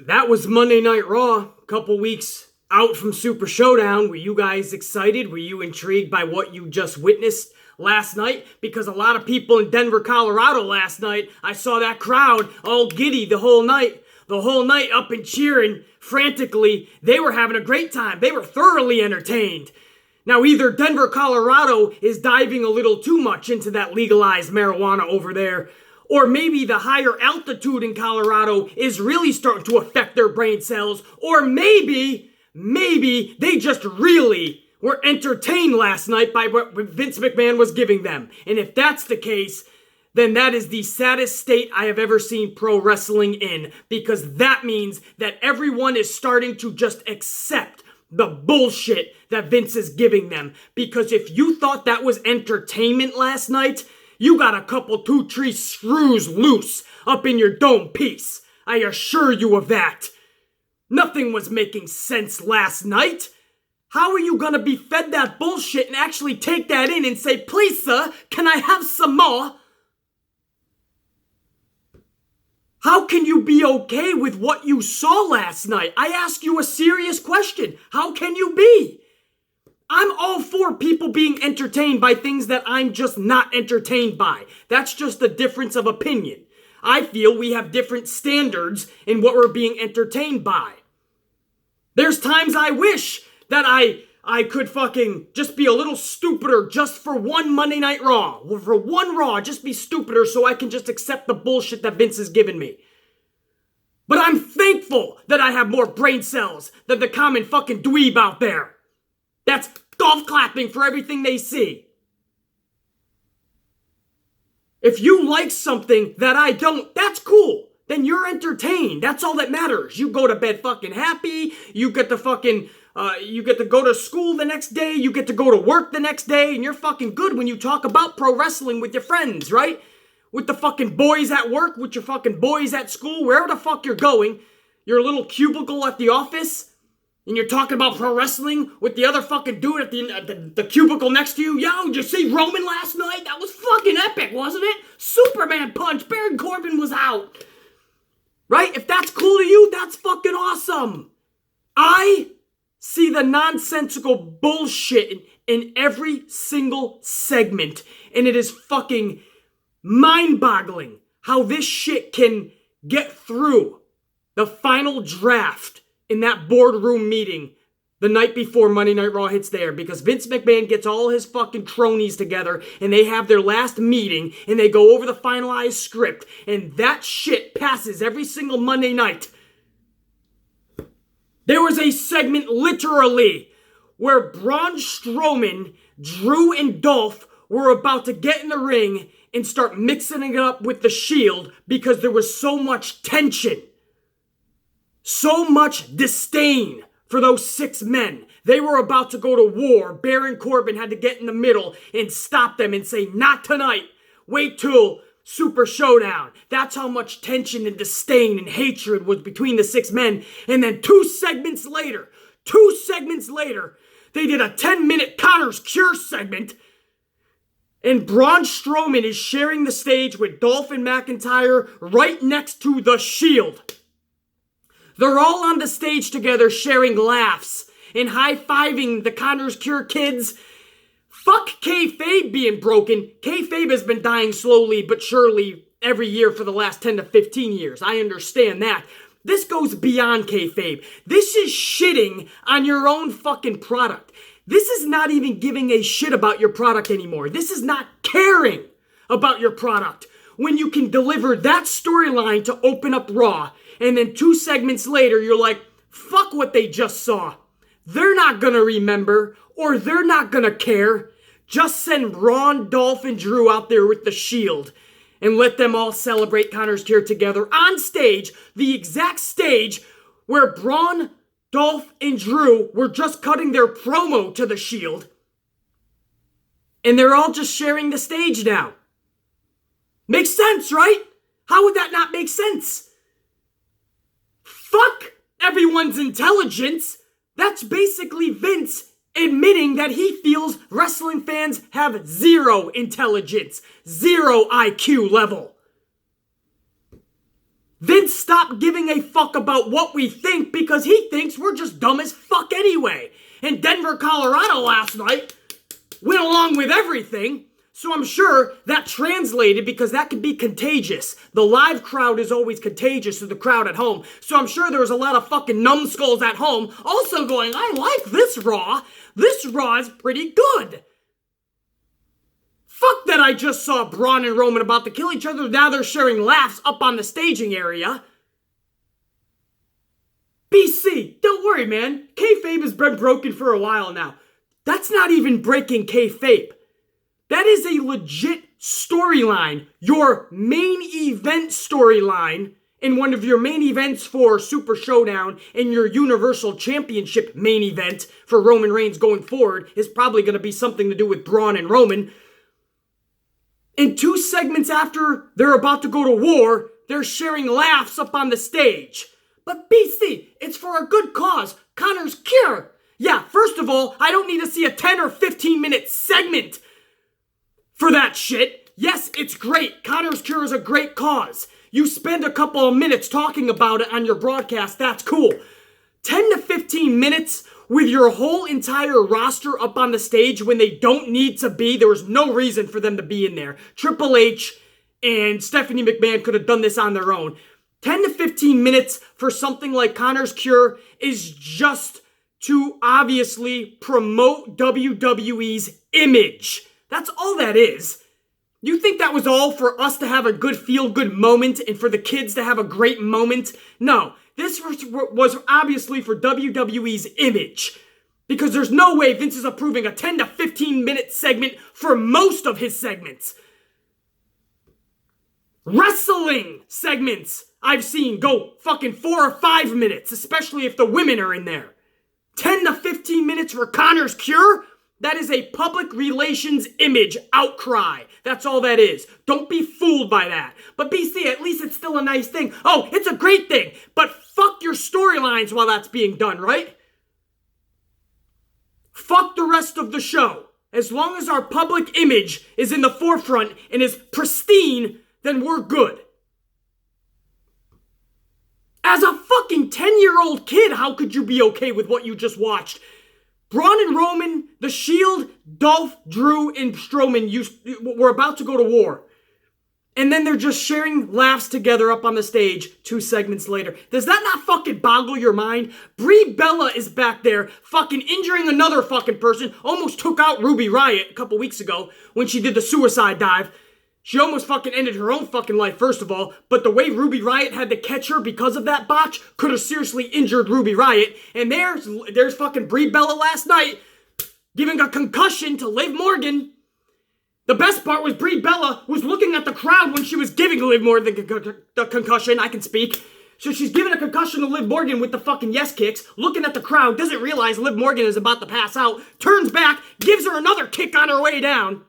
That was Monday Night Raw, a couple weeks out from Super Showdown. Were you guys excited? Were you intrigued by what you just witnessed last night? Because a lot of people in Denver, Colorado last night, I saw that crowd all giddy the whole night. The whole night up and cheering frantically. They were having a great time. They were thoroughly entertained. Now either Denver, Colorado is diving a little too much into that legalized marijuana over there, or maybe the higher altitude in Colorado is really starting to affect their brain cells. Or maybe they just really were entertained last night by what Vince McMahon was giving them. And if that's the case, then that is the saddest state I have ever seen pro wrestling in. Because that means that everyone is starting to just accept the bullshit that Vince is giving them. Because if you thought that was entertainment last night, you got a couple 2-3 screws loose up in your dome piece. I assure you of that. Nothing was making sense last night. How are you gonna be fed that bullshit and actually take that in and say, please sir, can I have some more? How can you be okay with what you saw last night? I ask you a serious question. How can you be? I'm all for people being entertained by things that I'm just not entertained by. That's just a difference of opinion. I feel we have different standards in what we're being entertained by. There's times I wish that I could fucking just be a little stupider just for one Monday Night Raw. For one Raw, just be stupider so I can just accept the bullshit that Vince has given me. But I'm thankful that I have more brain cells than the common fucking dweeb out there. That's golf clapping for everything they see. If you like something that I don't, that's cool. Then you're entertained. That's all that matters. You go to bed fucking happy. You get to fucking, you get to go to school the next day. You get to go to work the next day. And you're fucking good when you talk about pro wrestling with your friends, right? With the fucking boys at work, with your fucking boys at school, wherever the fuck you're going. Your little cubicle at the office. And you're talking about pro wrestling with the other fucking dude at the cubicle next to you. Yo, did you see Roman last night? That was fucking epic, wasn't it? Superman punch. Baron Corbin was out. Right? If that's cool to you, that's fucking awesome. I see the nonsensical bullshit in every single segment. And it is fucking mind-boggling how this shit can get through the final draft in that boardroom meeting the night before Monday Night Raw hits there, because Vince McMahon gets all his fucking cronies together and they have their last meeting and they go over the finalized script, and that shit passes every single Monday night. There was a segment literally where Braun Strowman, Drew, and Dolph were about to get in the ring and start mixing it up with the Shield because there was so much tension. So much disdain for those 6 men. They were about to go to war. Baron Corbin had to get in the middle and stop them and say, not tonight. Wait till Super Showdown. That's how much tension and disdain and hatred was between the 6 men. And then 2 segments later, they did a 10-minute Connor's Cure segment. And Braun Strowman is sharing the stage with Dolph and McIntyre right next to the Shield. They're all on the stage together sharing laughs and high-fiving the Connor's Cure kids. Fuck kayfabe being broken. Kayfabe has been dying slowly but surely every year for the last 10 to 15 years. I understand that. This goes beyond kayfabe. This is shitting on your own fucking product. This is not even giving a shit about your product anymore. This is not caring about your product. When you can deliver that storyline to open up Raw, and then 2 segments later, you're like, fuck what they just saw. They're not gonna remember, or they're not gonna care. Just send Braun, Dolph, and Drew out there with the Shield, and let them all celebrate Connor's Cure together on stage, the exact stage where Braun, Dolph, and Drew were just cutting their promo to the Shield. And they're all just sharing the stage now. Makes sense, right? How would that not make sense? Fuck everyone's intelligence. That's basically Vince admitting that he feels wrestling fans have 0 intelligence, 0 IQ level. Vince stop giving a fuck about what we think because he thinks we're just dumb as fuck anyway. And Denver, Colorado last night went along with everything. So I'm sure that translated because that can be contagious. The live crowd is always contagious to the crowd at home. So I'm sure there was a lot of fucking numbskulls at home also going, I like this Raw. This Raw is pretty good. Fuck that I just saw Braun and Roman about to kill each other. Now they're sharing laughs up on the staging area. BC, don't worry, man. Kayfabe has been broken for a while now. That's not even breaking kayfabe. That is a legit storyline. Your main event storyline in one of your main events for Super Showdown and your Universal Championship main event for Roman Reigns going forward is probably going to be something to do with Braun and Roman. In 2 segments after they're about to go to war, they're sharing laughs up on the stage. But BC, it's for a good cause. Connor's cure. Yeah, first of all, I don't need to see a 10 or 15 minute segment for that shit. Yes, it's great. Connor's cure is a great cause. You spend a couple of minutes talking about it on your broadcast, that's cool. 10 to 15 minutes with your whole entire roster up on the stage when they don't need to be. There was no reason for them to be in there. Triple H and Stephanie McMahon could have done this on their own. 10 to 15 minutes for something like Connor's Cure is just to obviously promote WWE's image. That's all that is. You think that was all for us to have a good feel-good moment and for the kids to have a great moment? No, this was obviously for WWE's image. Because there's no way Vince is approving a 10 to 15 minute segment for most of his segments. Wrestling segments I've seen go fucking 4 or 5 minutes, especially if the women are in there. 10 to 15 minutes for Connor's Cure? That is a public relations image outcry. That's all that is. Don't be fooled by that. But BC, at least it's still a nice thing. Oh, it's a great thing. But fuck your storylines while that's being done, right? Fuck the rest of the show. As long as our public image is in the forefront and is pristine, then we're good. As a fucking 10-year-old kid, how could you be okay with what you just watched? Braun and Roman, The Shield, Dolph, Drew, and Strowman were about to go to war. And then they're just sharing laughs together up on the stage 2 segments later. Does that not fucking boggle your mind? Brie Bella is back there fucking injuring another fucking person. Almost took out Ruby Riot a couple weeks ago when she did the suicide dive. She almost fucking ended her own fucking life, first of all. But the way Ruby Riot had to catch her because of that botch could have seriously injured Ruby Riot. And there's fucking Brie Bella last night giving a concussion to Liv Morgan. The best part was Brie Bella was looking at the crowd when she was giving Liv Morgan the concussion. I can speak. So she's giving a concussion to Liv Morgan with the fucking yes kicks, looking at the crowd, doesn't realize Liv Morgan is about to pass out, turns back, gives her another kick on her way down.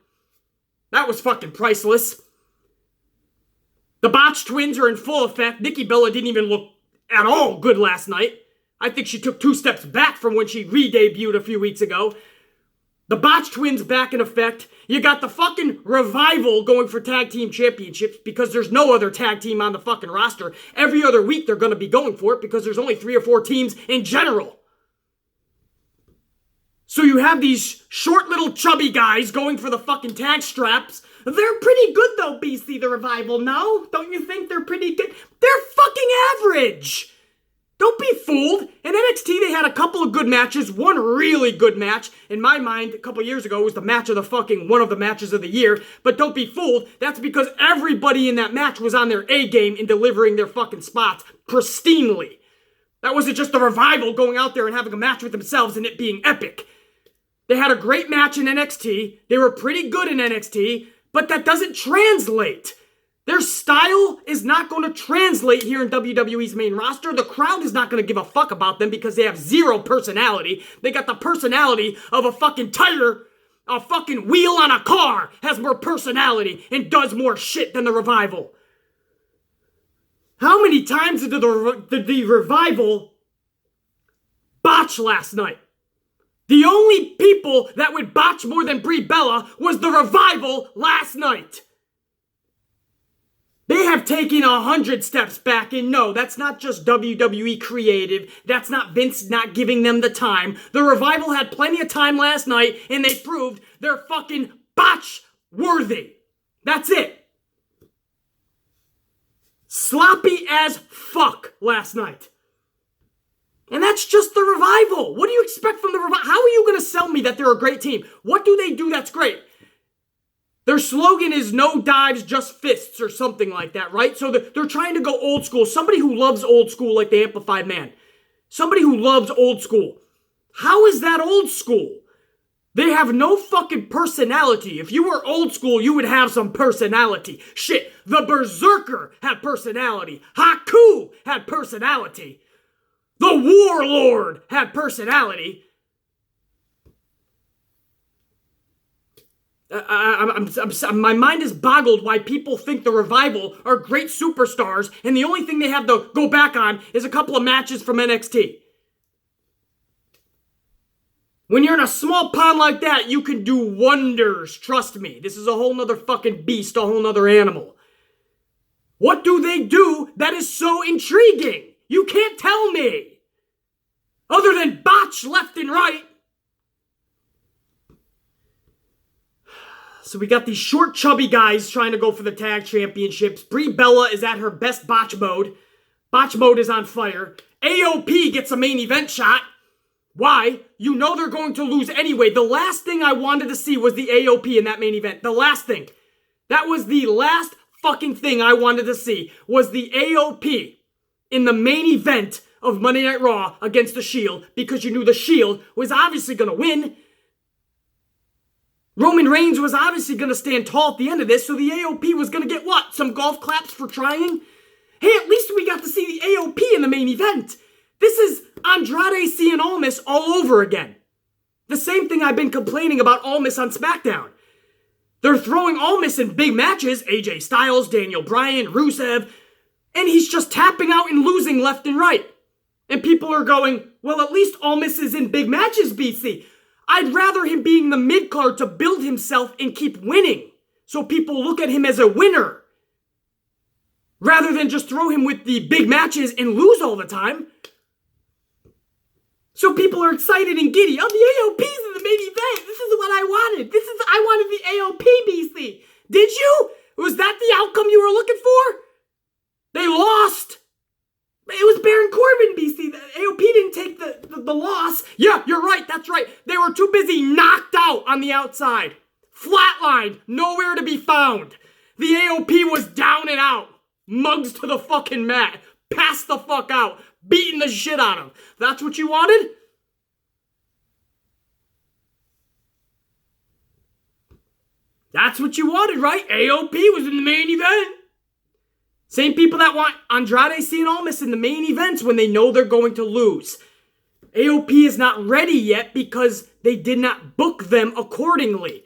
That was fucking priceless. The Botch twins are in full effect. Nikki Bella didn't even look at all good last night. I think she took 2 steps back from when she re-debuted a few weeks ago. The Botch twins back in effect. You got the fucking Revival going for tag team championships because there's no other tag team on the fucking roster. Every other week they're going to be going for it because there's only 3 or 4 teams in general. So you have these short little chubby guys going for the fucking tag straps. They're pretty good though, BC, the Revival, no? Don't you think they're pretty good? They're fucking average! Don't be fooled. In NXT, they had a couple of good matches. One really good match. In my mind, a couple years ago, was the match of the fucking, one of the matches of the year. But don't be fooled. That's because everybody in that match was on their A-game in delivering their fucking spots pristinely. That wasn't just the Revival going out there and having a match with themselves and it being epic. They had a great match in NXT. They were pretty good in NXT, but that doesn't translate. Their style is not going to translate here in WWE's main roster. The crowd is not going to give a fuck about them because they have 0 personality. They got the personality of a fucking tire. A fucking wheel on a car has more personality and does more shit than the Revival. How many times did the Revival botch last night? The only people that would botch more than Brie Bella was the Revival last night. They have taken 100 steps back, and no, that's not just WWE creative. That's not Vince not giving them the time. The Revival had plenty of time last night, and they proved they're fucking Botch worthy. That's it. Sloppy as fuck last night. And that's just the Revival. What do you expect from the Revival? How are you going to sell me that they're a great team? What do they do that's great? Their slogan is no dives, just fists or something like that, right? So they're trying to go old school. Somebody who loves old school like the Amplified Man. Somebody who loves old school. How is that old school? They have no fucking personality. If you were old school, you would have some personality. Shit, the Berserker had personality. Haku had personality. The Warlord had personality. My mind is boggled why people think the Revival are great superstars and the only thing they have to go back on is a couple of matches from NXT. When you're in a small pond like that, you can do wonders. Trust me. This is a whole nother fucking beast, a whole nother animal. What do they do that is so intriguing? You can't tell me. Other than botch left and right. So we got these short, chubby guys trying to go for the tag championships. Brie Bella is at her best botch mode. Botch mode is on fire. AOP gets a main event shot. Why? You know they're going to lose anyway. The last thing I wanted to see was the AOP in that main event. The last thing. That was the last fucking thing I wanted to see was the AOP in the main event of Monday Night Raw against the Shield because you knew the Shield was obviously going to win. Roman Reigns was obviously going to stand tall at the end of this, so the AOP was going to get what? Some golf claps for trying? Hey, at least we got to see the AOP in the main event. This is Andrade seeing Almas all over again. The same thing I've been complaining about Almas on SmackDown. They're throwing Almas in big matches, AJ Styles, Daniel Bryan, Rusev, and he's just tapping out and losing left and right. And people are going, well, at least Almas is in big matches, BC. I'd rather him being the mid-card to build himself and keep winning. So people look at him as a winner. Rather than just throw him with the big matches and lose all the time. So people are excited and giddy. Oh, the AOP's in the main event. This is what I wanted. I wanted the AOP, BC. Did you? Was that the outcome you were looking for? They lost. It was Baron Corbin, BC. The AOP didn't take the loss. Yeah, you're right. That's right. They were too busy knocked out on the outside. Flatlined. Nowhere to be found. The AOP was down and out. Mugs to the fucking mat. Passed the fuck out. Beating the shit out of him. That's what you wanted? That's what you wanted, right? AOP was in the main event. Same people that want Andrade Cien Almas in the main events when they know they're going to lose. AOP is not ready yet because they did not book them accordingly.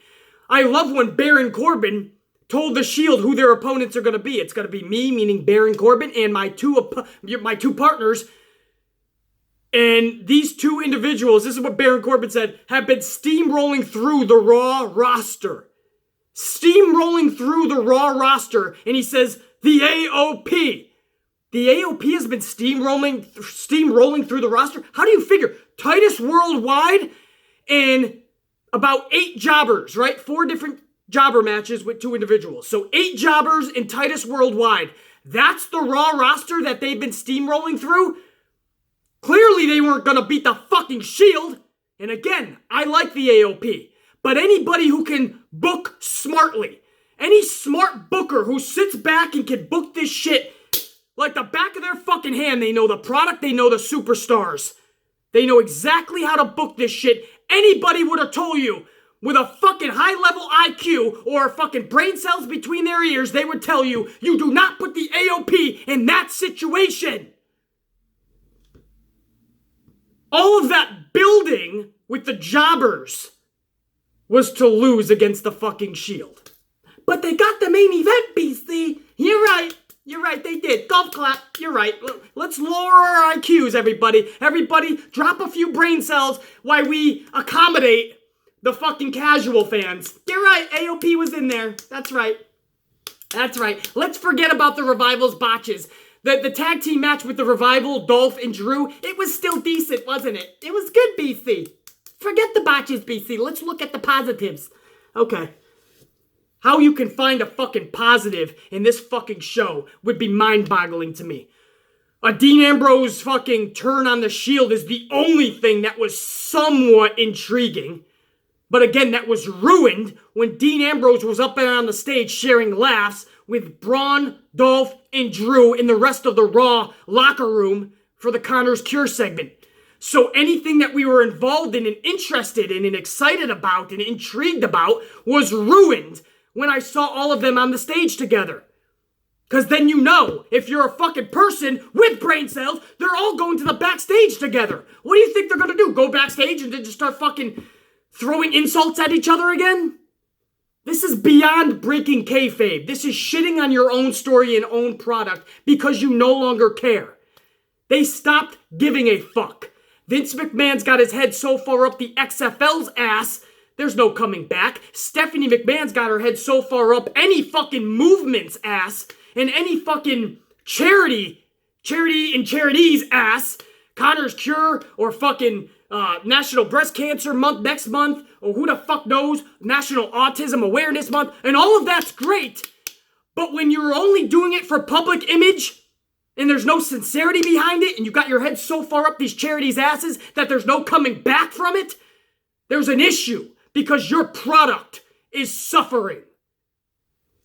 I love when Baron Corbin told the Shield who their opponents are going to be. It's going to be me, meaning Baron Corbin, and my two partners. And these two individuals, this is what Baron Corbin said, have been steamrolling through the Raw roster. Steamrolling through the Raw roster. And he says, the AOP. The AOP has been steamrolling through the roster? How do you figure? Titus Worldwide and about 8 jobbers, right? 4 different jobber matches with 2 individuals. So 8 jobbers and Titus Worldwide. That's the Raw roster that they've been steamrolling through? Clearly they weren't going to beat the fucking Shield. And again, I like the AOP. But anybody who can book smartly, any smart booker who sits back and can book this shit like the back of their fucking hand, they know the product, they know the superstars. They know exactly how to book this shit. Anybody would have told you with a fucking high-level IQ or fucking brain cells between their ears, they would tell you, you do not put the AOP in that situation. All of that building with the jobbers was to lose against the fucking Shield. But they got the main event, BC. You're right. You're right, they did. Golf clap. You're right. Let's lower our IQs, everybody. Everybody, drop a few brain cells while we accommodate the fucking casual fans. You're right, AOP was in there. That's right. That's right. Let's forget about the Revival's botches. The tag team match with the Revival, Dolph, and Drew, it was still decent, wasn't it? It was good, BC. Forget the botches, BC. Let's look at the positives. Okay. How you can find a fucking positive in this fucking show would be mind-boggling to me. A Dean Ambrose fucking turn on the Shield is the only thing that was somewhat intriguing. But again, that was ruined when Dean Ambrose was up and on the stage sharing laughs with Braun, Dolph, and Drew in the rest of the Raw locker room for the Connor's Cure segment. So anything that we were involved in and interested in and excited about and intrigued about was ruined when I saw all of them on the stage together. Because then you know, if you're a fucking person with brain cells, they're all going to the backstage together. What do you think they're going to do? Go backstage and then just start fucking throwing insults at each other again? This is beyond breaking kayfabe. This is shitting on your own story and own product because you no longer care. They stopped giving a fuck. Vince McMahon's got his head so far up the XFL's ass, there's no coming back. Stephanie McMahon's got her head so far up any fucking movement's ass and any fucking charity and charity's ass, Connor's Cure or fucking National Breast Cancer Month next month, or who the fuck knows, National Autism Awareness Month, and all of that's great. But when you're only doing it for public image, and there's no sincerity behind it, and you got your head so far up these charities' asses that there's no coming back from it, there's an issue, because your product is suffering.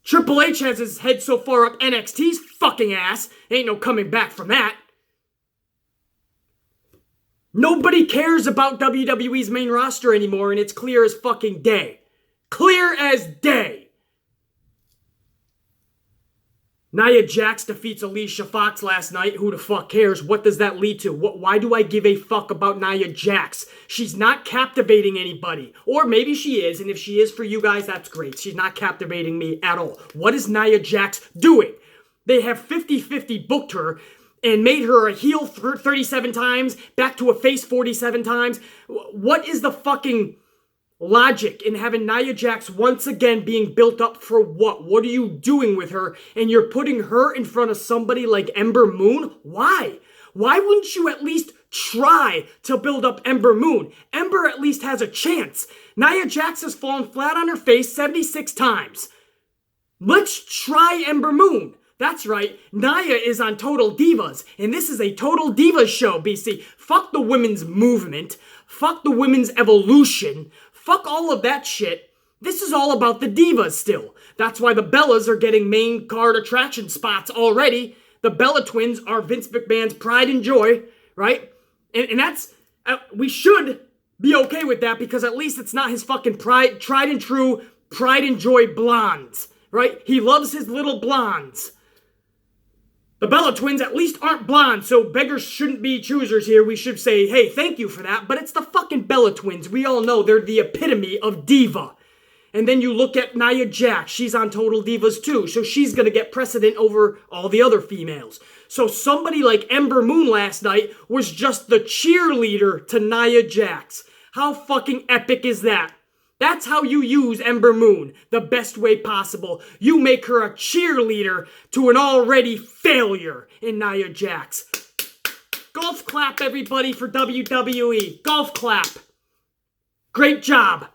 Triple H has his head so far up NXT's fucking ass, ain't no coming back from that. Nobody cares about WWE's main roster anymore, and it's clear as fucking day. Clear as day. Nia Jax defeats Alicia Fox last night. Who the fuck cares? What does that lead to? Why do I give a fuck about Nia Jax? She's not captivating anybody. Or maybe she is, and if she is for you guys, that's great. She's not captivating me at all. What is Nia Jax doing? They have 50-50 booked her and made her a heel 37 times, back to a face 47 times. What is the fucking logic in having Nia Jax once again being built up for what? What are you doing with her? And you're putting her in front of somebody like Ember Moon? Why? Why wouldn't you at least try to build up Ember Moon? Ember at least has a chance. Nia Jax has fallen flat on her face 76 times. Let's try Ember Moon. That's right, Nia is on Total Divas, and this is a Total Divas show, BC. Fuck the women's movement. Fuck the women's evolution. Fuck all of that shit. This is all about the divas still. That's why the Bellas are getting main card attraction spots already. The Bella twins are Vince McMahon's pride and joy, right? And that's, we should be okay with that because at least it's not his fucking tried and true, pride and joy blondes, right? He loves his little blondes. The Bella twins at least aren't blonde, so beggars shouldn't be choosers here. We should say, hey, thank you for that. But it's the fucking Bella twins. We all know they're the epitome of diva. And then you look at Nia Jax. She's on Total Divas too, so she's going to get precedent over all the other females. So somebody like Ember Moon last night was just the cheerleader to Nia Jax. How fucking epic is that? That's how you use Ember Moon, the best way possible. You make her a cheerleader to an already failure in Nia Jax. Golf clap, everybody, for WWE. Golf clap. Great job.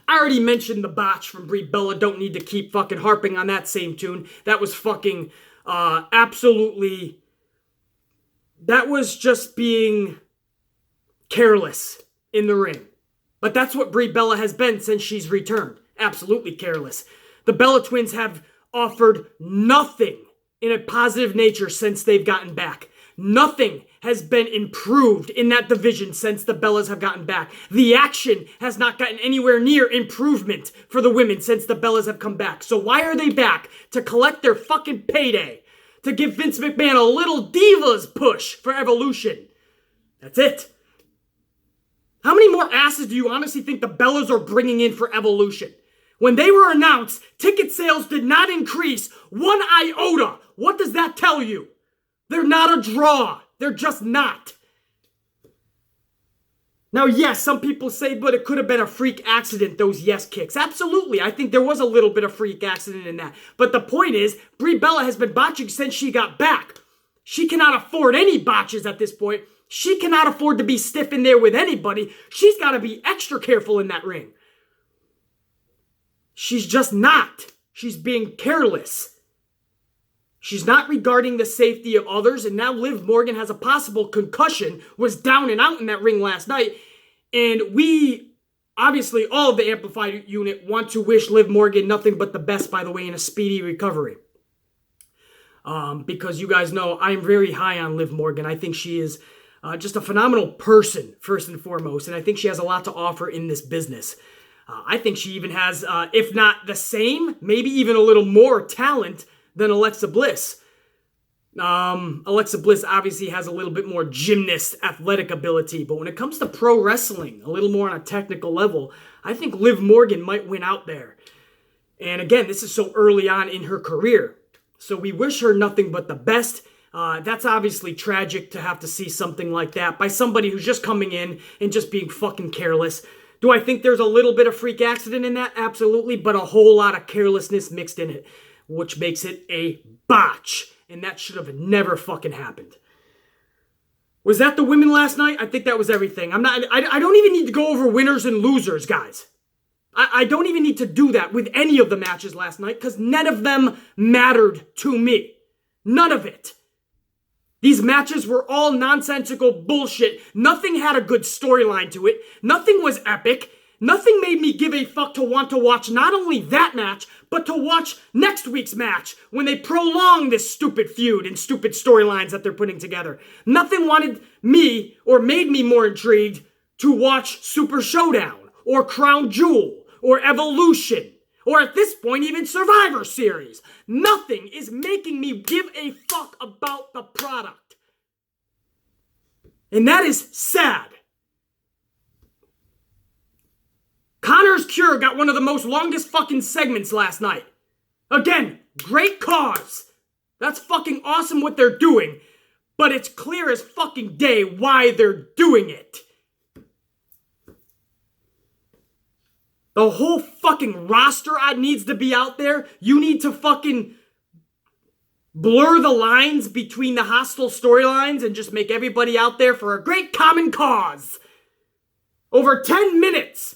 I already mentioned the botch from Brie Bella. Don't need to keep fucking harping on that same tune. That was fucking absolutely... That was just being careless in the ring. But that's what Brie Bella has been since she's returned. Absolutely careless. The Bella twins have offered nothing in a positive nature since they've gotten back. Nothing has been improved in that division since the Bellas have gotten back. The action has not gotten anywhere near improvement for the women since the Bellas have come back. So why are they back? To collect their fucking payday. To give Vince McMahon a little divas push for Evolution. That's it. How many more asses do you honestly think the Bellas are bringing in for Evolution? When they were announced, ticket sales did not increase one iota. What does that tell you? They're not a draw. They're just not. Now, yes, some people say, but it could have been a freak accident, those yes kicks. Absolutely. I think there was a little bit of freak accident in that. But the point is, Brie Bella has been botching since she got back. She cannot afford any botches at this point. She cannot afford to be stiff in there with anybody. She's got to be extra careful in that ring. She's just not. She's being careless. She's not regarding the safety of others, and now Liv Morgan has a possible concussion, was down and out in that ring last night, and we, obviously, all of the Amplified unit want to wish Liv Morgan nothing but the best, by the way, in a speedy recovery. Because you guys know I'm very high on Liv Morgan. I think she is just a phenomenal person, first and foremost, and I think she has a lot to offer in this business. I think she even has, if not the same, maybe even a little more talent than Alexa Bliss. Alexa Bliss obviously has a little bit more gymnast athletic ability, but when it comes to pro wrestling, a little more on a technical level, I think Liv Morgan might win out there. And again, this is so early on in her career. So we wish her nothing but the best. That's obviously tragic to have to see something like that by somebody who's just coming in and just being fucking careless. Do I think there's a little bit of freak accident in that? Absolutely, but a whole lot of carelessness mixed in it, which makes it a botch. And that should have never fucking happened. Was that the women last night? I think that was everything. I don't even need to go over winners and losers, guys. I don't even need to do that with any of the matches last night because none of them mattered to me. None of it. These matches were all nonsensical bullshit. Nothing had a good storyline to it. Nothing was epic. Nothing made me give a fuck to want to watch not only that match, but to watch next week's match when they prolong this stupid feud and stupid storylines that they're putting together. Nothing wanted me or made me more intrigued to watch Super Showdown or Crown Jewel or Evolution or at this point even Survivor Series. Nothing is making me give a fuck about the product. And that is sad. Connor's Cure got one of the most longest fucking segments last night. Again, great cause. That's fucking awesome what they're doing. But it's clear as fucking day why they're doing it. The whole fucking roster needs to be out there. You need to fucking blur the lines between the hostile storylines and just make everybody out there for a great common cause. Over 10 minutes.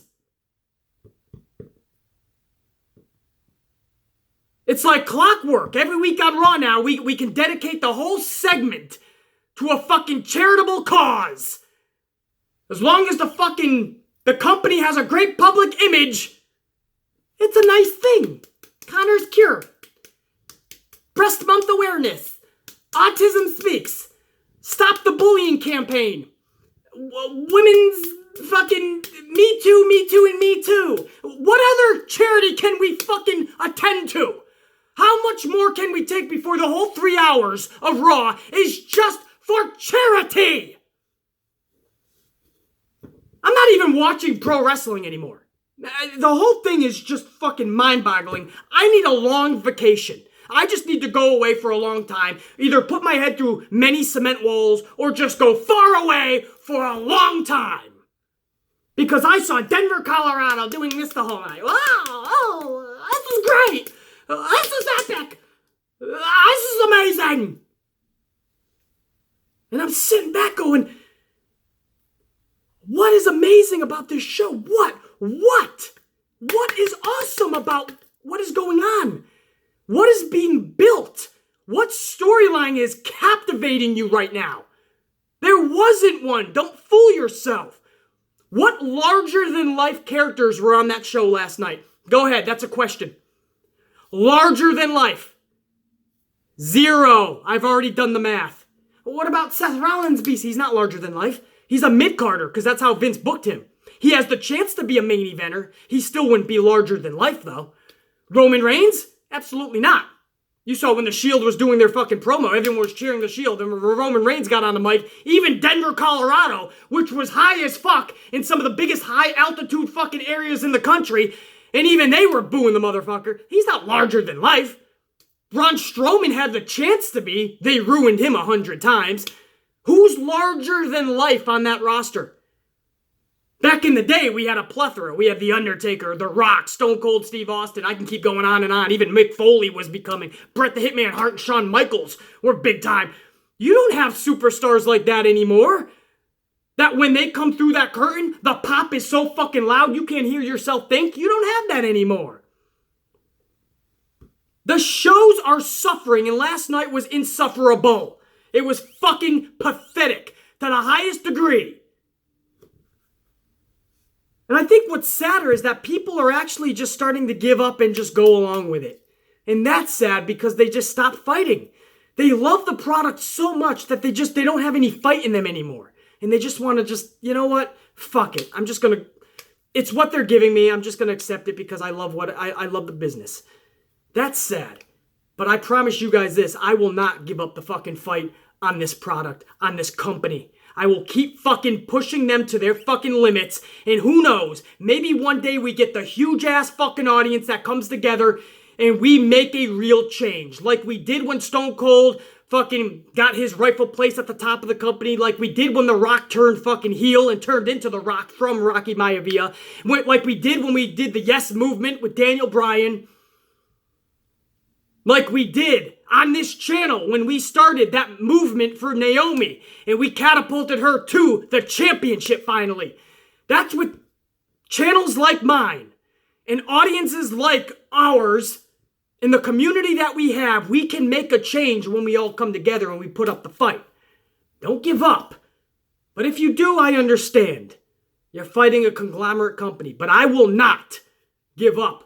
It's like clockwork. Every week on Raw now, we can dedicate the whole segment to a fucking charitable cause. As long as the company has a great public image, it's a nice thing. Connor's Cure. Breast Month Awareness. Autism Speaks. Stop the Bullying Campaign. Women's fucking Me Too, Me Too, and Me Too. What other charity can we fucking attend to? How much more can we take before the whole 3 hours of Raw is just for charity? I'm not even watching pro wrestling anymore. The whole thing is just fucking mind-boggling. I need a long vacation. I just need to go away for a long time, either put my head through many cement walls or just go far away for a long time. Because I saw Denver, Colorado doing this the whole night. Wow, this is great. This is epic. This is amazing. And I'm sitting back going, what is amazing about this show? What? What is awesome about what is going on? What is being built? What storyline is captivating you right now? There wasn't one. Don't fool yourself. What larger-than-life characters were on that show last night? Go ahead, that's a question. Larger than life. 0. I've already done the math. What about Seth Rollins, BC? He's not larger than life. He's a mid-carder, because that's how Vince booked him. He has the chance to be a main eventer. He still wouldn't be larger than life, though. Roman Reigns? Absolutely not. You saw when the Shield was doing their fucking promo, everyone was cheering the Shield, and Roman Reigns got on the mic, even Denver, Colorado, which was high as fuck in some of the biggest high-altitude fucking areas in the country, and even they were booing the motherfucker. He's not larger than life. Braun Strowman had the chance to be. They ruined him 100 times. Who's larger than life on that roster? Back in the day, we had a plethora. We had The Undertaker, The Rock, Stone Cold Steve Austin. I can keep going on and on. Even Mick Foley was becoming. Bret the Hitman Hart and Shawn Michaels were big time. You don't have superstars like that anymore. That when they come through that curtain, the pop is so fucking loud you can't hear yourself think. You don't have that anymore. The shows are suffering, and last night was insufferable. It was fucking pathetic to the highest degree. And I think what's sadder is that people are actually just starting to give up and just go along with it. And that's sad because they just stopped fighting. They love the product so much that they don't have any fight in them anymore. And they just want to just, you know what? Fuck it. I'm just going to, it's what they're giving me. I'm just going to accept it because I love I love the business. That's sad. But I promise you guys this, I will not give up the fucking fight on this product, on this company. I will keep fucking pushing them to their fucking limits. And who knows, maybe one day we get the huge ass fucking audience that comes together and we make a real change. Like we did when Stone Cold fucking got his rightful place at the top of the company, like we did when The Rock turned fucking heel and turned into The Rock from Rocky Maivia, like we did when we did the Yes Movement with Daniel Bryan, like we did on this channel when we started that movement for Naomi and we catapulted her to the championship finally. That's with channels like mine and audiences like ours. In the community that we have, we can make a change when we all come together and we put up the fight. Don't give up. But if you do, I understand. You're fighting a conglomerate company. But I will not give up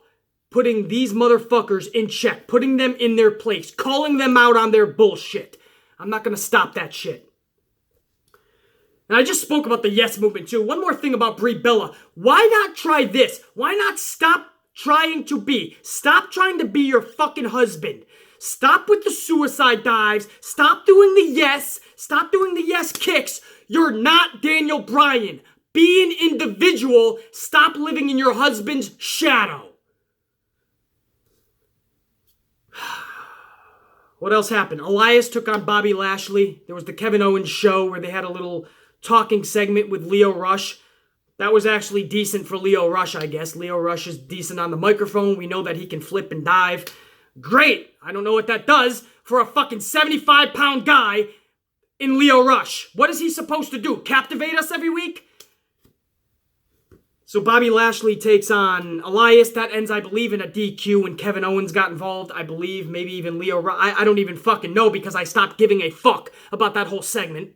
putting these motherfuckers in check, putting them in their place, calling them out on their bullshit. I'm not going to stop that shit. And I just spoke about the Yes Movement too. One more thing about Brie Bella. Why not try this? Why not stop trying to be your fucking husband. Stop with the suicide dives. Stop doing the yes. Stop doing the yes kicks. You're not Daniel Bryan. Be an individual. Stop living in your husband's shadow. What else happened? Elias took on Bobby Lashley. There was the Kevin Owens show where they had a little talking segment with Lio Rush. That was actually decent for Lio Rush, I guess. Lio Rush is decent on the microphone. We know that he can flip and dive. Great. I don't know what that does for a fucking 75-pound guy in Lio Rush. What is he supposed to do? Captivate us every week? So Bobby Lashley takes on Elias. That ends, I believe, in a DQ when Kevin Owens got involved. I believe maybe even Lio Rush. I don't even fucking know because I stopped giving a fuck about that whole segment.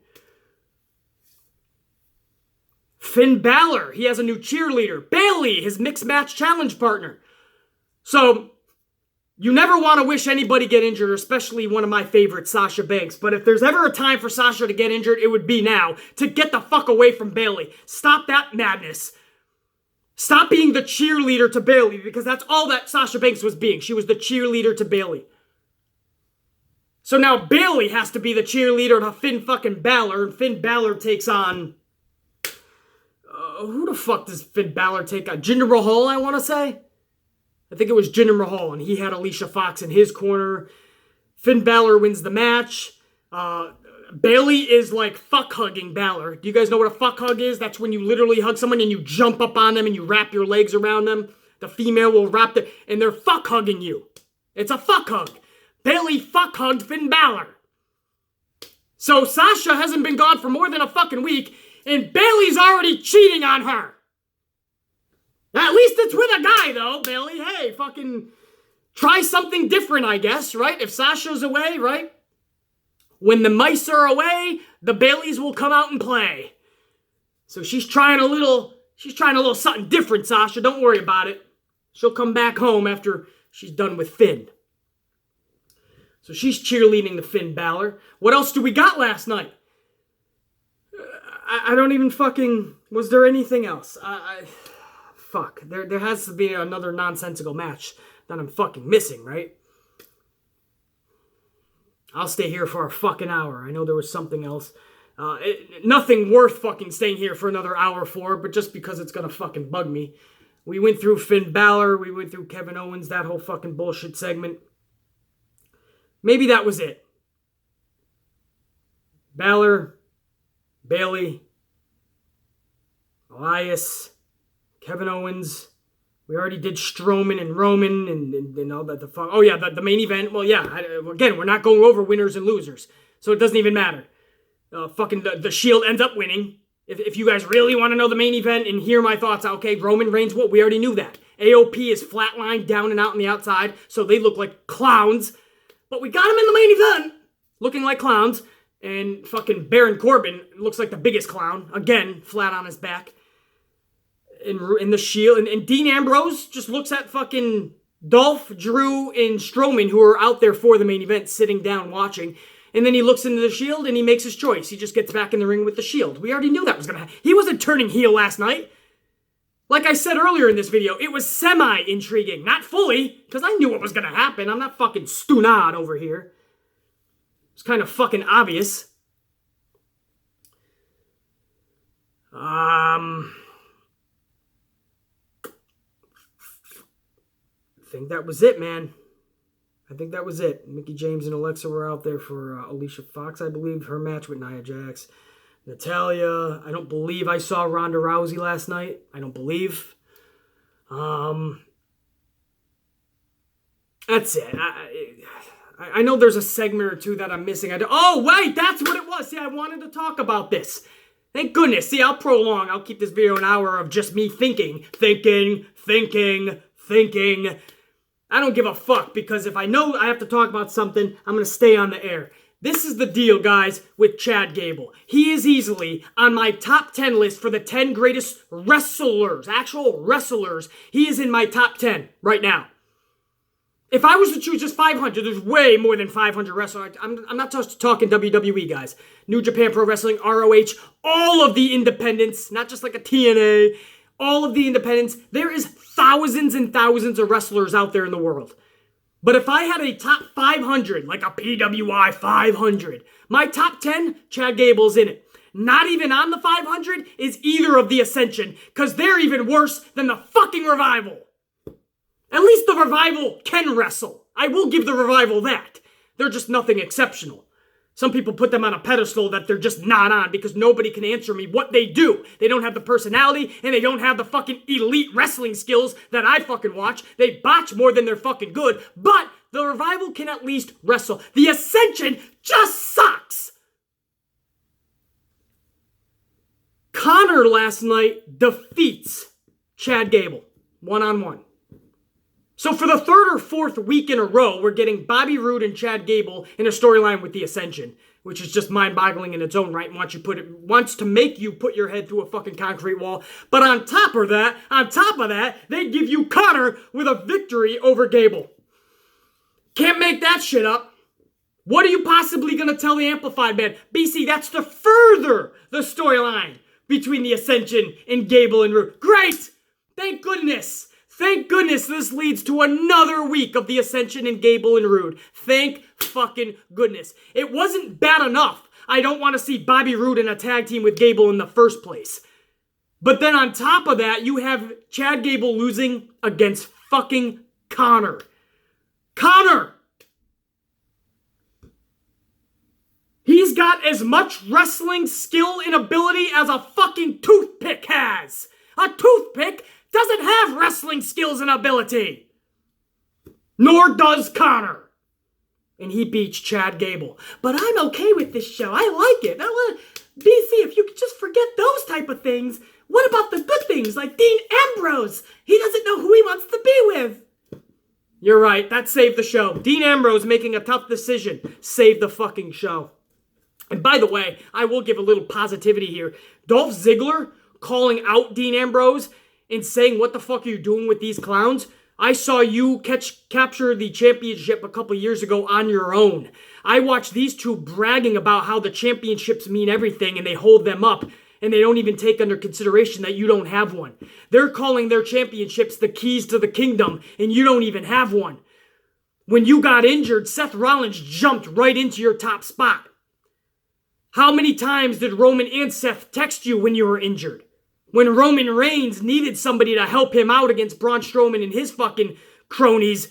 Finn Bálor, he has a new cheerleader. Bayley, his mixed match challenge partner. So, you never want to wish anybody get injured, especially one of my favorites, Sasha Banks. But if there's ever a time for Sasha to get injured, it would be now. To get the fuck away from Bayley. Stop that madness. Stop being the cheerleader to Bayley, because that's all that Sasha Banks was being. She was the cheerleader to Bayley. So now Bayley has to be the cheerleader to Finn fucking Bálor, and Finn Bálor takes on... who the fuck does Finn Bálor take on? Jinder Mahal, I want to say? I think it was Jinder Mahal, and he had Alicia Fox in his corner. Finn Bálor wins the match. Bayley is like fuck-hugging Bálor. Do you guys know what a fuck hug is? That's when you literally hug someone and you jump up on them and you wrap your legs around them. The female will wrap the... and they're fuck-hugging you. It's a fuck hug. Bayley fuck-hugged Finn Bálor. So Sasha hasn't been gone for more than a fucking week, and Bayley's already cheating on her. At least it's with a guy, though, Bayley. Hey, fucking try something different, I guess, right? If Sasha's away, right? When the mice are away, the Baileys will come out and play. So she's trying a little something different, Sasha. Don't worry about it. She'll come back home after she's done with Finn. So she's cheerleading the Finn Bálor. What else do we got last night? I don't even fucking... was there anything else? Fuck. There has to be another nonsensical match that I'm fucking missing, right? I'll stay here for a fucking hour. I know there was something else. Nothing worth fucking staying here for another hour for, but just because it's gonna fucking bug me. We went through Finn Bálor. We went through Kevin Owens, that whole fucking bullshit segment. Maybe that was it. Bálor... Bayley. Elias, Kevin Owens. We already did Strowman and Roman and all that. Oh, yeah, the main event. Well, yeah, again, we're not going over winners and losers, so it doesn't even matter. The Shield ends up winning. If you guys really want to know the main event and hear my thoughts, okay, Roman Reigns, well, we already knew that. AOP is flatlined down and out on the outside, so they look like clowns. But we got them in the main event, looking like clowns. And fucking Baron Corbin looks like the biggest clown. Again, flat on his back. In the Shield. And Dean Ambrose just looks at fucking Dolph, Drew, and Strowman, who are out there for the main event, sitting down watching. And then he looks into the Shield and he makes his choice. He just gets back in the ring with the Shield. We already knew that was going to happen. He wasn't turning heel last night. Like I said earlier in this video, it was semi-intriguing. Not fully, because I knew what was going to happen. I'm not fucking stunad over here. It's kind of fucking obvious. I think that was it, man. I think that was it. Mickie James and Alexa were out there for Alicia Fox, I believe, her match with Nia Jax. Natalya, I don't believe I saw Ronda Rousey last night. I don't believe. That's it. I know there's a segment or two that I'm missing. Oh, wait, that's what it was. See, I wanted to talk about this. Thank goodness. See, I'll prolong. I'll keep this video an hour of just me thinking. I don't give a fuck, because if I know I have to talk about something, I'm going to stay on the air. This is the deal, guys, with Chad Gable. He is easily on my top 10 list for the 10 greatest wrestlers, actual wrestlers. He is in my top 10 right now. If I was to choose just 500, there's way more than 500 wrestlers. I'm not just talking WWE, guys. New Japan Pro Wrestling, ROH, all of the independents, not just like a TNA, all of the independents. There is thousands and thousands of wrestlers out there in the world. But if I had a top 500, like a PWI 500, my top 10, Chad Gable's in it. Not even on the 500 is either of the Ascension, because they're even worse than the fucking Revival. At least the Revival can wrestle. I will give the Revival that. They're just nothing exceptional. Some people put them on a pedestal that they're just not on because nobody can answer me what they do. They don't have the personality and they don't have the fucking elite wrestling skills that I fucking watch. They botch more than they're fucking good, but the Revival can at least wrestle. The Ascension just sucks. Connor last night defeats Chad Gable one-on-one. So for the third or fourth week in a row, we're getting Bobby Roode and Chad Gable in a storyline with the Ascension, which is just mind-boggling in its own right. Wants to make you put your head through a fucking concrete wall. But on top of that, they give you Connor with a victory over Gable. Can't make that shit up. What are you possibly going to tell the Amplified man? BC, that's to further the storyline between the Ascension and Gable and Roode. Great! Thank goodness. Thank goodness this leads to another week of the Ascension and Gable and Roode. Thank fucking goodness. It wasn't bad enough. I don't want to see Bobby Roode in a tag team with Gable in the first place. But then on top of that, you have Chad Gable losing against fucking Connor. Connor! He's got as much wrestling skill and ability as a fucking toothpick has. A toothpick doesn't have wrestling skills and ability. Nor does Connor. And he beats Chad Gable. But I'm okay with this show. I like it. BC, if you could just forget those type of things, what about the good things like Dean Ambrose? He doesn't know who he wants to be with. You're right. That saved the show. Dean Ambrose making a tough decision saved the fucking show. And by the way, I will give a little positivity here. Dolph Ziggler calling out Dean Ambrose and saying, what the fuck are you doing with these clowns? I saw you capture the championship a couple years ago on your own. I watched these two bragging about how the championships mean everything and they hold them up and they don't even take under consideration that you don't have one. They're calling their championships the keys to the kingdom and you don't even have one. When you got injured, Seth Rollins jumped right into your top spot. How many times did Roman and Seth text you when you were injured? When Roman Reigns needed somebody to help him out against Braun Strowman and his fucking cronies,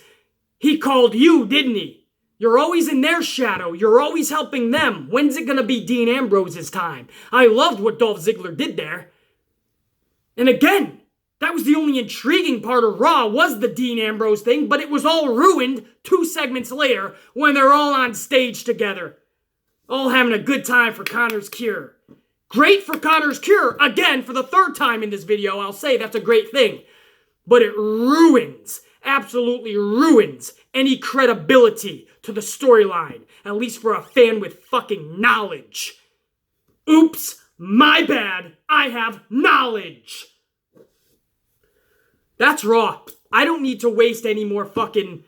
he called you, didn't he? You're always in their shadow. You're always helping them. When's it going to be Dean Ambrose's time? I loved what Dolph Ziggler did there. And again, that was the only intriguing part of Raw was the Dean Ambrose thing, but it was all ruined 2 segments later when they're all on stage together. All having a good time for Connor's cure. Great for Connor's cure, again, for the 3rd time in this video. I'll say that's a great thing. But it ruins, absolutely ruins, any credibility to the storyline. At least for a fan with fucking knowledge. Oops, my bad. I have knowledge. That's Raw. I don't need to waste any more fucking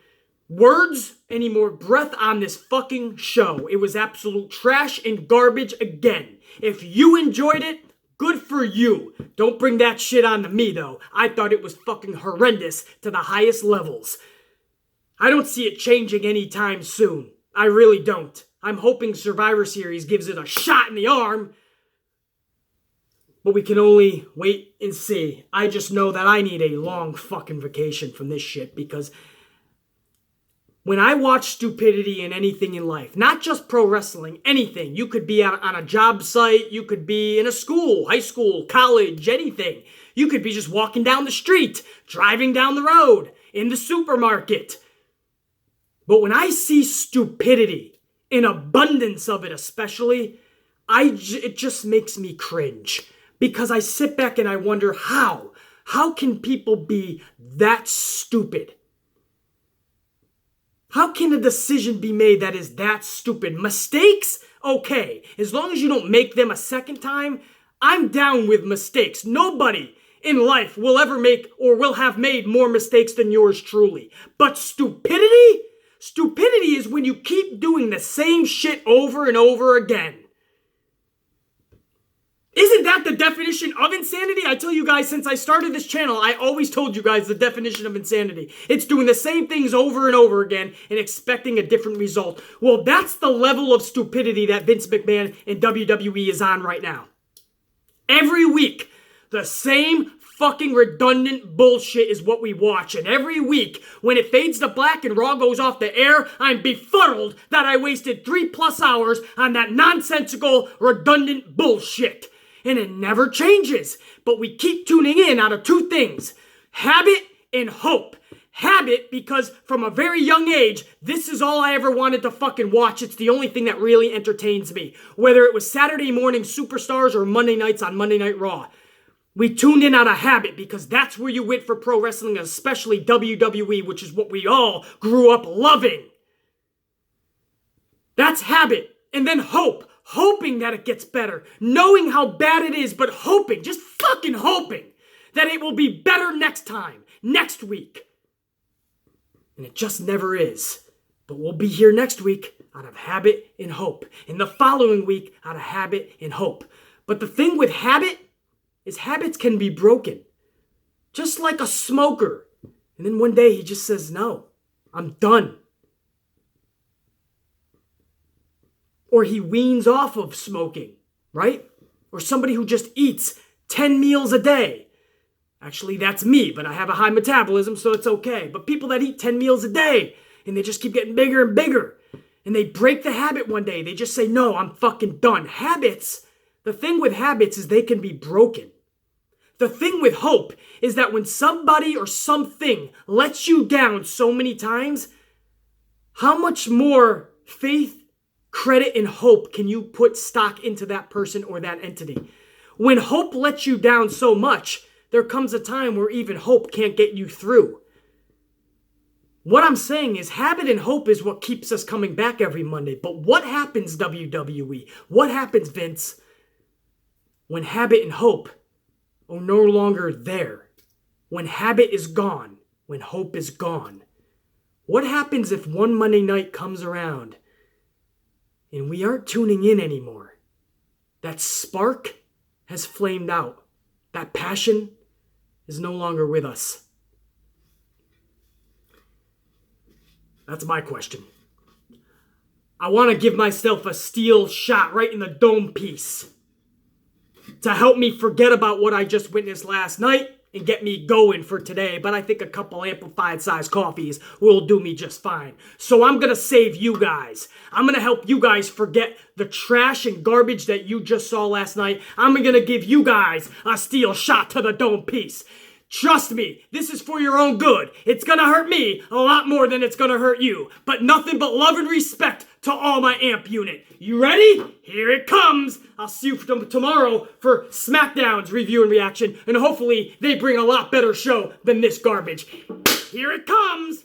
words, any more breath on this fucking show. It was absolute trash and garbage again. If you enjoyed it, good for you. Don't bring that shit on to me, though. I thought it was fucking horrendous to the highest levels. I don't see it changing anytime soon. I really don't. I'm hoping Survivor Series gives it a shot in the arm. But we can only wait and see. I just know that I need a long fucking vacation from this shit because when I watch stupidity in anything in life, not just pro wrestling, anything, you could be on a job site, you could be in a school, high school, college, anything. You could be just walking down the street, driving down the road, in the supermarket. But when I see stupidity, in abundance of it especially, it just makes me cringe. Because I sit back and I wonder how. How can people be that stupid? How can a decision be made that is that stupid? Mistakes? Okay. As long as you don't make them a second time, I'm down with mistakes. Nobody in life will ever make or will have made more mistakes than yours truly. But stupidity? Stupidity is when you keep doing the same shit over and over again. Isn't that the definition of insanity? I tell you guys, since I started this channel, I always told you guys the definition of insanity. It's doing the same things over and over again and expecting a different result. Well, that's the level of stupidity that Vince McMahon and WWE is on right now. Every week, the same fucking redundant bullshit is what we watch. And every week, when it fades to black and Raw goes off the air, I'm befuddled that I wasted 3+ hours on that nonsensical, redundant bullshit. And it never changes. But we keep tuning in out of 2 things. Habit and hope. Habit because from a very young age, this is all I ever wanted to fucking watch. It's the only thing that really entertains me. Whether it was Saturday morning Superstars or Monday nights on Monday Night Raw. We tuned in out of habit because that's where you went for pro wrestling, especially WWE, which is what we all grew up loving. That's habit. And then hope. Hoping that it gets better. Knowing how bad it is, but hoping, just fucking hoping that it will be better next time, next week. And it just never is. But we'll be here next week out of habit and hope. And the following week out of habit and hope. But the thing with habit is habits can be broken. Just like a smoker. And then one day he just says, no, I'm done. Or he weans off of smoking, right? Or somebody who just eats 10 meals a day. Actually, that's me, but I have a high metabolism, so it's okay. But people that eat 10 meals a day, and they just keep getting bigger and bigger, and they break the habit one day, they just say, no, I'm fucking done. Habits, the thing with habits is they can be broken. The thing with hope is that when somebody or something lets you down so many times, how much more faith, credit, and hope can you put stock into that person or that entity? When hope lets you down so much, there comes a time where even hope can't get you through. What I'm saying is habit and hope is what keeps us coming back every Monday. But what happens, WWE? What happens, Vince, when habit and hope are no longer there? When habit is gone, when hope is gone? What happens if one Monday night comes around and we aren't tuning in anymore? That spark has flamed out. That passion is no longer with us. That's my question. I want to give myself a steel shot right in the dome piece to help me forget about what I just witnessed last night and get me going for today, but I think a couple amplified size coffees will do me just fine. So I'm gonna save you guys. I'm gonna help you guys forget the trash and garbage that you just saw last night. I'm gonna give you guys a steel shot to the dome piece. Trust me, this is for your own good. It's gonna hurt me a lot more than it's gonna hurt you, but nothing but love and respect to all my amp unit. You ready? Here it comes. I'll see you tomorrow for SmackDown's review and reaction, and hopefully they bring a lot better show than this garbage. Here it comes.